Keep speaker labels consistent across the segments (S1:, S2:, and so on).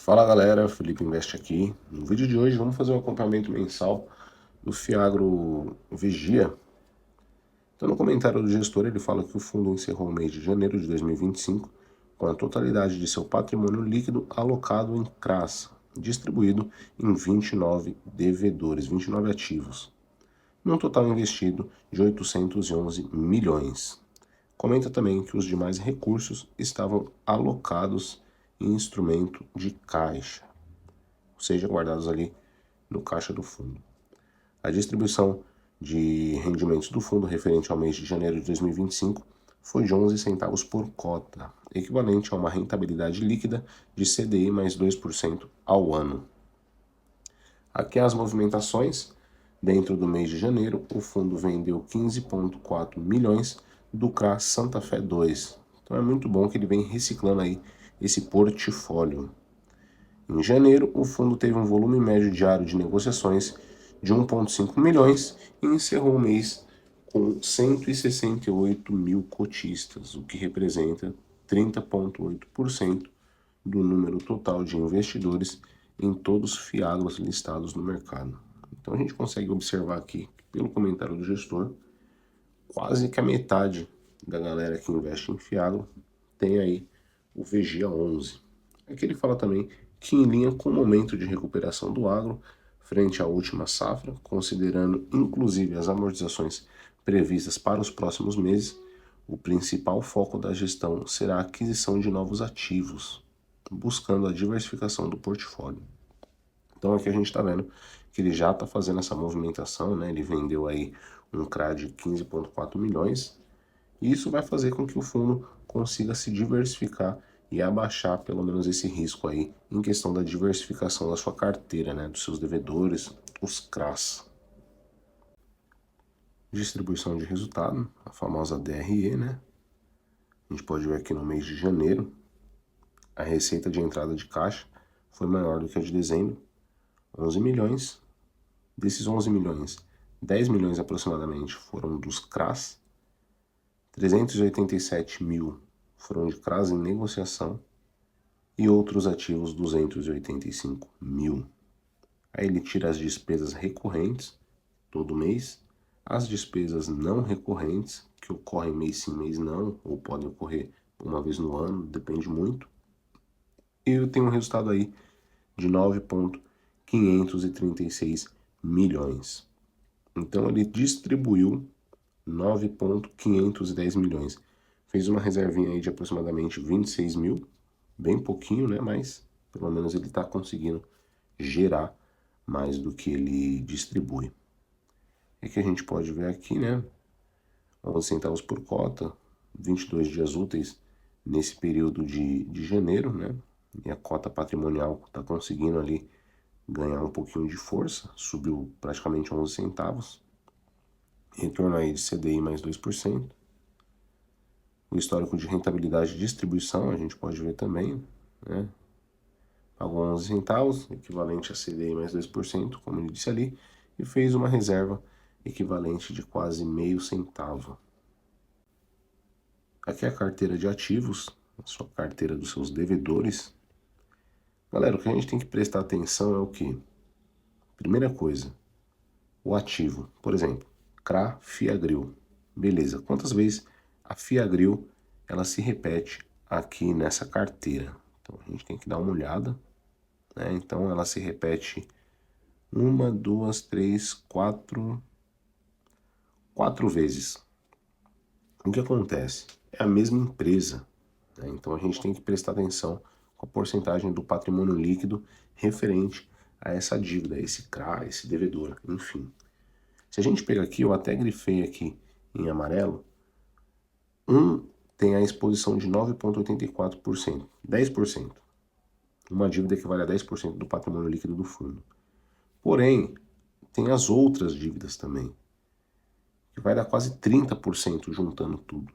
S1: Fala galera, Felipe Invest aqui. No vídeo de hoje vamos fazer um acompanhamento mensal do Fiagro Vigia. Então no comentário do gestor ele fala que o fundo encerrou o mês de janeiro de 2025 com a totalidade de seu patrimônio líquido alocado em CRAs, distribuído em 29 devedores, 29 ativos, num total investido de 811 milhões. Comenta também que os demais recursos estavam alocados em instrumento de caixa, ou seja, guardados ali no caixa do fundo. A distribuição de rendimentos do fundo referente ao mês de janeiro de 2025 foi de 11 centavos por cota, equivalente a uma rentabilidade líquida de CDI mais 2% ao ano. Aqui as movimentações. Dentro do mês de janeiro, o fundo vendeu 15,4 milhões do CRA Santa Fé 2. Então é muito bom que ele vem reciclando aí esse portfólio. Em janeiro, o fundo teve um volume médio diário de negociações de 1,5 milhões e encerrou o mês com 168 mil cotistas, o que representa 30,8% do número total de investidores em todos os fiagros listados no mercado. Então a gente consegue observar aqui, pelo comentário do gestor, quase que a metade da galera que investe em fiagro tem aí o VGIA 11. Aqui ele fala também que em linha com o momento de recuperação do agro, frente à última safra, considerando inclusive as amortizações previstas para os próximos meses, o principal foco da gestão será a aquisição de novos ativos, buscando a diversificação do portfólio. Então aqui a gente está vendo que ele já está fazendo essa movimentação, né? Ele vendeu aí um CRA de 15,4 milhões, e isso vai fazer com que o fundo consiga se diversificar e abaixar pelo menos esse risco aí em questão da diversificação da sua carteira, né, dos seus devedores, os CRAs. Distribuição de resultado, a famosa DRE, né? A gente pode ver aqui no mês de janeiro, a receita de entrada de caixa foi maior do que a de dezembro, 11 milhões. Desses 11 milhões, 10 milhões aproximadamente foram dos CRAs, 387 mil foram de CRAs em negociação e outros ativos 285 mil. Aí ele tira as despesas recorrentes todo mês, as despesas não recorrentes, que ocorrem mês sim, mês não, ou podem ocorrer uma vez no ano, depende muito. E eu tenho um resultado aí de 9,536 milhões. Então ele distribuiu 9,510 milhões. Fez uma reservinha aí de aproximadamente 26 mil, bem pouquinho, né? Mas pelo menos ele está conseguindo gerar mais do que ele distribui. É que a gente pode ver aqui, né? 11 centavos por cota, 22 dias úteis nesse período de janeiro, né? E a cota patrimonial está conseguindo ali ganhar um pouquinho de força, subiu praticamente 11 centavos. Retorno aí de CDI mais 2%. O histórico de rentabilidade e distribuição a gente pode ver também, né? Pagou 11 centavos, equivalente a CDI mais 2%, como ele disse ali, e fez uma reserva equivalente de quase meio centavo. Aqui é a carteira de ativos, a sua carteira dos seus devedores. Galera, o que a gente tem que prestar atenção é o que? Primeira coisa, o ativo. Por exemplo, CRA Fiagril. Beleza, quantas vezes a Fiagril ela se repete aqui nessa carteira? Então a gente tem que dar uma olhada, né? Então ela se repete uma, duas, três, quatro vezes. O que acontece? É a mesma empresa, né? Então a gente tem que prestar atenção com a porcentagem do patrimônio líquido referente a essa dívida, esse CRA, esse devedor, enfim. Se a gente pegar aqui, eu até grifei aqui em amarelo, tem a exposição de 9,84%, 10%. Uma dívida equivale a 10% do patrimônio líquido do fundo. Porém, tem as outras dívidas também, que vai dar quase 30% juntando tudo.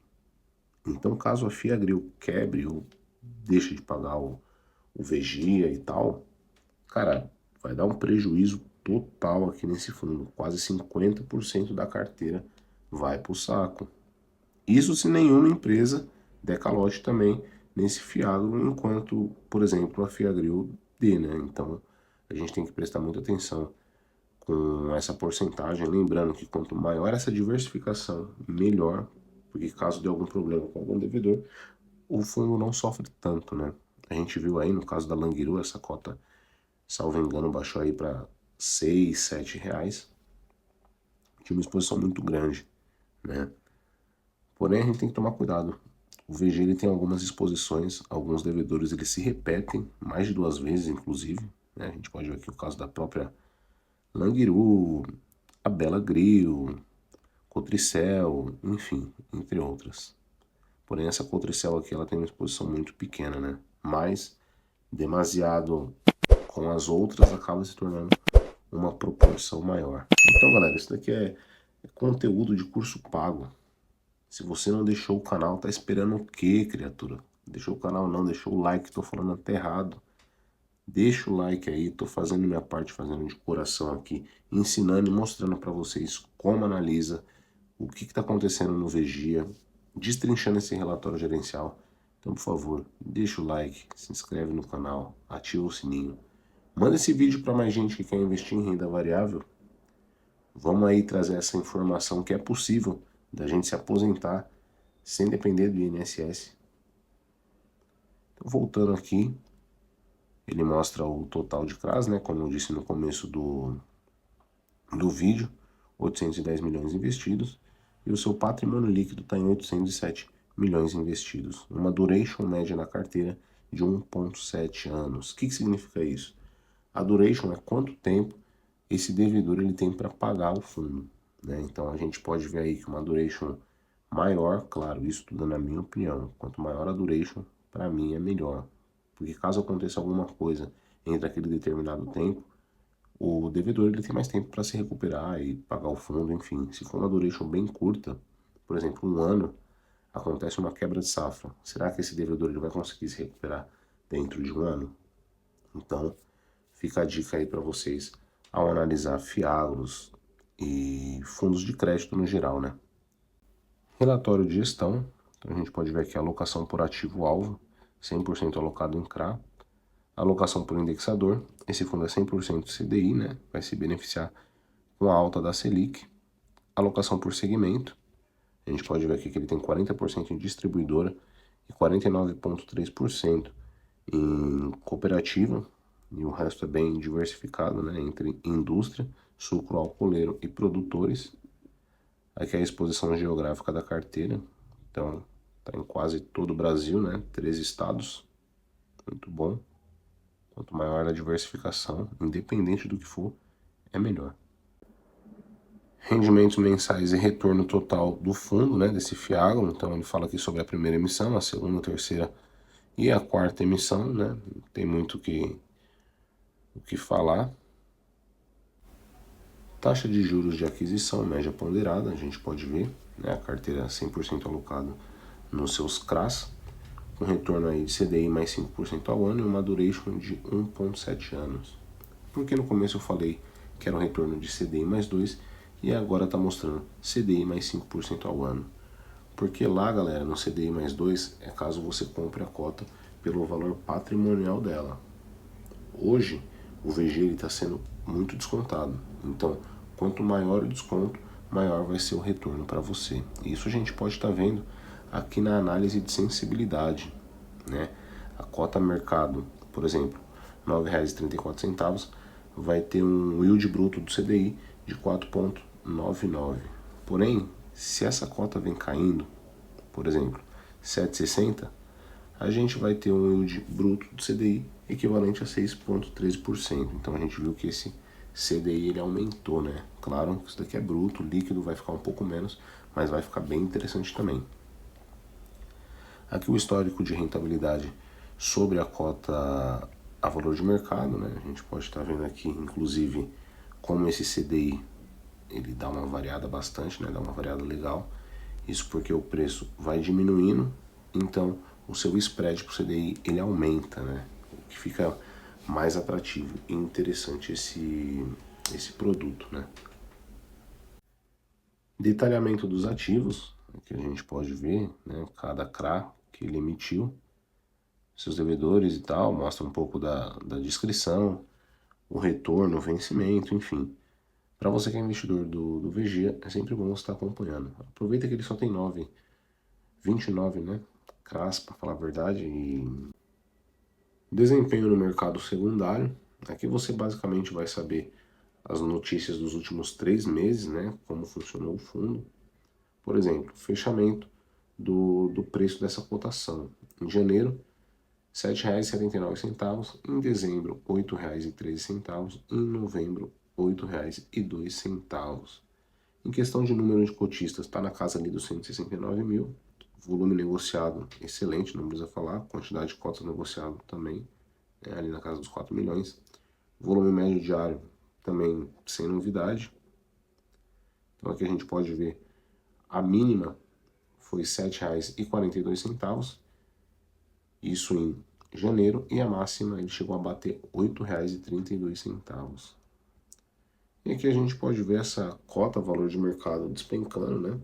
S1: Então, caso a Fiagril quebre ou deixe de pagar o Vigia e tal, cara, vai dar um prejuízo total aqui nesse fundo. Quase 50% da carteira vai pro saco. Isso se nenhuma empresa der calote também nesse Fiagro, enquanto, por exemplo, a Fiagril dê, né? Então a gente tem que prestar muita atenção com essa porcentagem, lembrando que quanto maior essa diversificação, melhor, porque caso dê algum problema com algum devedor, o fundo não sofre tanto, né? A gente viu aí no caso da Languiru, essa cota, salvo engano, baixou aí para 6, 7 reais, tinha uma exposição muito grande, né? Porém, a gente tem que tomar cuidado. O VG ele tem algumas exposições, alguns devedores eles se repetem mais de 2 vezes, inclusive, né? A gente pode ver aqui o caso da própria Languiru, a Bela Grill, Cotricel, enfim, entre outras. Porém, essa Cotricel aqui ela tem uma exposição muito pequena, né? Mas demasiado com as outras acaba se tornando uma proporção maior. Então, galera, isso daqui é conteúdo de curso pago. Se você não deixou o canal, tá esperando o quê, criatura? Deixou o canal não, deixou o like, tô falando até errado. Deixa o like aí, tô fazendo minha parte, fazendo de coração aqui, ensinando e mostrando para vocês como analisa, o que está acontecendo no Vegia, destrinchando esse relatório gerencial. Então, por favor, deixa o like, se inscreve no canal, ativa o sininho. Manda esse vídeo para mais gente que quer investir em renda variável. Vamos aí trazer essa informação que é possível da gente se aposentar sem depender do INSS. Então, voltando aqui, ele mostra o total de CRAs, né, como eu disse no começo do vídeo, 810 milhões investidos, e o seu patrimônio líquido está em 807 milhões investidos. Uma duration média na carteira de 1,7 anos. O que significa isso? A duration é quanto tempo esse devedor ele tem para pagar o fundo, né? Então a gente pode ver aí que uma duration maior, claro, isso tudo na minha opinião, quanto maior a duration, para mim é melhor. Porque caso aconteça alguma coisa entre aquele determinado tempo, o devedor ele tem mais tempo para se recuperar e pagar o fundo, enfim. Se for uma duration bem curta, por exemplo, 1 ano, acontece uma quebra de safra. Será que esse devedor ele vai conseguir se recuperar dentro de 1 ano? Então, fica a dica aí para vocês ao analisar fiagros e fundos de crédito no geral, né? Relatório de gestão. Então, a gente pode ver aqui a alocação por ativo-alvo, 100% alocado em CRA. Alocação por indexador, esse fundo é 100% CDI, né? Vai se beneficiar com a alta da Selic. Alocação por segmento, a gente pode ver aqui que ele tem 40% em distribuidora e 49,3% em cooperativa, e o resto é bem diversificado, né? Entre indústria, sucro alcooleiro e produtores. Aqui é a exposição geográfica da carteira, então está em quase todo o Brasil, né? 13 estados, muito bom. Quanto maior a diversificação, independente do que for, é melhor. Rendimentos mensais e retorno total do fundo, né, desse fiagro. Então ele fala aqui sobre a primeira emissão, a segunda, a terceira e a quarta emissão, né? Tem muito o que falar. Taxa de juros de aquisição média ponderada, a gente pode ver, né, a carteira 100% alocada nos seus CRAs, com retorno aí de CDI mais 5% ao ano e uma duration de 1,7 anos. Porque no começo eu falei que era um retorno de CDI mais 2 e agora está mostrando CDI mais 5% ao ano. Porque lá, galera, no CDI mais 2 é caso você compre a cota pelo valor patrimonial dela. Hoje, o VG está sendo muito descontado. Então, quanto maior o desconto, maior vai ser o retorno para você. Isso a gente pode estar vendo aqui na análise de sensibilidade, né? A cota mercado, por exemplo, R$ 9,34, vai ter um yield bruto do CDI de 4,99. Porém, se essa cota vem caindo, por exemplo, 7,60, a gente vai ter um yield bruto do CDI equivalente a 6,13%. Então a gente viu que esse CDI ele aumentou, né? Claro que isso daqui é bruto, líquido vai ficar um pouco menos, mas vai ficar bem interessante também. Aqui o histórico de rentabilidade sobre a cota a valor de mercado, né? A gente pode estar vendo aqui, inclusive, como esse CDI ele dá uma variada bastante, né? Dá uma variada legal. Isso porque o preço vai diminuindo, então o seu spread para o CDI ele aumenta, né? O que fica mais atrativo e interessante esse produto, né? Detalhamento dos ativos, que a gente pode ver, né? Cada CRA que ele emitiu, seus devedores e tal, mostra um pouco da descrição, o retorno, o vencimento, enfim. Para você que é investidor do VG, é sempre bom você estar acompanhando. Aproveita que ele só tem 29, né? CRAs, para falar a verdade, e desempenho no mercado secundário. Aqui você basicamente vai saber as notícias dos últimos 3 meses, né? Como funcionou o fundo. Por exemplo, fechamento do preço dessa cotação. Em janeiro, R$ 7,79. Em dezembro, R$ 8,13. Em novembro, R$ 8,02. Em questão de número de cotistas, está na casa ali dos 169 mil. Volume negociado excelente, não precisa falar. Quantidade de cotas negociado também, ali na casa dos 4 milhões. Volume médio diário também sem novidade. Então aqui a gente pode ver a mínima foi R$ 7,42. Isso em janeiro, e a máxima ele chegou a bater R$ 8,32. E aqui a gente pode ver essa cota valor de mercado despencando, né?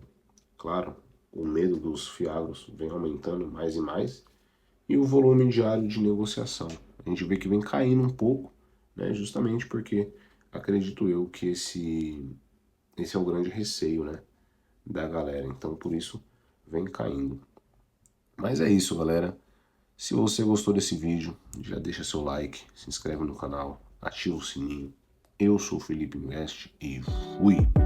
S1: Claro, o medo dos fiagros vem aumentando mais e mais, e o volume diário de negociação. A gente vê que vem caindo um pouco, né? Justamente porque acredito eu que esse é o grande receio, né? Da galera. Então por isso vem caindo. Mas é isso, galera. Se você gostou desse vídeo, já deixa seu like, se inscreve no canal, ativa o sininho. Eu sou o Felipe Invest e fui!